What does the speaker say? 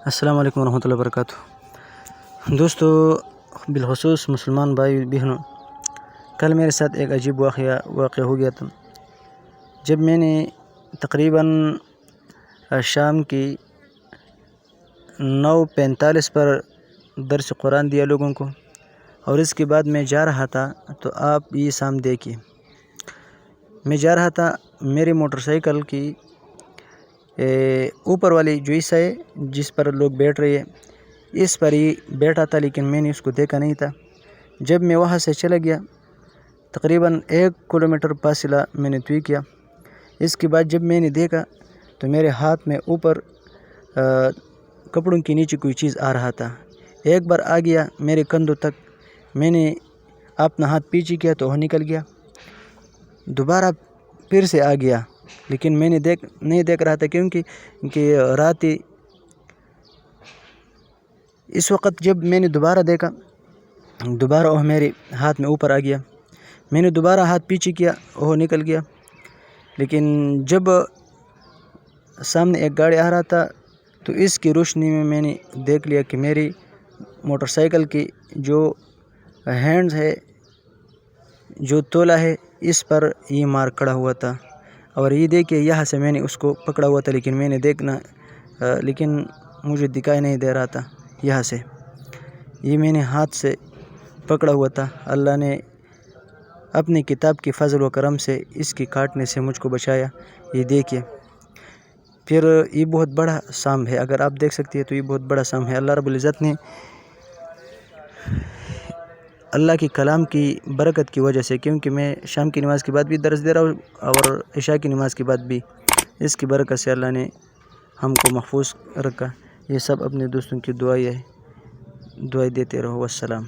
السلام علیکم ورحمۃ اللہ وبرکاتہ۔ دوستو، بالخصوص مسلمان بھائی بہنوں، کل میرے ساتھ ایک عجیب واقعہ ہو گیا تھا۔ جب میں نے تقریباً شام کی 9:45 پر درس قرآن دیا لوگوں کو، اور اس کے بعد میں جا رہا تھا تو آپ یہ سام دیکھیے، میں جا رہا تھا، میری موٹر سائیکل کی اوپر والی جو حصہ ہے جس پر لوگ بیٹھ رہے ہیں اس پر ہی بیٹھا تھا، لیکن میں نے اس کو دیکھا نہیں تھا۔ جب میں وہاں سے چلا گیا، تقریباً 1 کلومیٹر فاصلہ میں نے طے کیا۔ اس کے بعد جب میں نے دیکھا تو میرے ہاتھ میں اوپر کپڑوں کے نیچے کوئی چیز آ رہا تھا۔ ایک بار آ گیا میرے کندھوں تک، میں نے اپنا ہاتھ پیچھے کیا تو وہ نکل گیا، دوبارہ پھر سے آ گیا، لیکن میں نے نہیں دیکھ رہا تھا کیونکہ رات ہی۔ اس وقت جب میں نے دوبارہ دیکھا، دوبارہ وہ میرے ہاتھ میں اوپر آ گیا، میں نے دوبارہ ہاتھ پیچھے کیا، وہ نکل گیا۔ لیکن جب سامنے ایک گاڑی آ رہا تھا تو اس کی روشنی میں نے دیکھ لیا کہ میری موٹر سائیکل کی جو ہینڈز ہے، جو تولا ہے، اس پر یہ مار کڑا ہوا تھا، اور یہ دیکھیے یہاں سے میں نے اس کو پکڑا ہوا تھا، لیکن مجھے دکھائی نہیں دے رہا تھا یہاں سے، یہ میں نے ہاتھ سے پکڑا ہوا تھا۔ اللہ نے اپنی کتاب کی فضل و کرم سے اس کی کاٹنے سے مجھ کو بچایا۔ یہ دیکھیے، پھر یہ بہت بڑا سام ہے، اگر آپ دیکھ سکتے ہیں تو یہ بہت بڑا سام ہے۔ اللہ رب العزت نے اللہ کے کلام کی برکت کی وجہ سے، کیونکہ میں شام کی نماز کے بعد بھی درس دے رہا ہوں اور عشاء کی نماز کے بعد بھی، اس کی برکت سے اللہ نے ہم کو محفوظ رکھا۔ یہ سب اپنے دوستوں کی دعائیں دیتے رہو۔ والسلام۔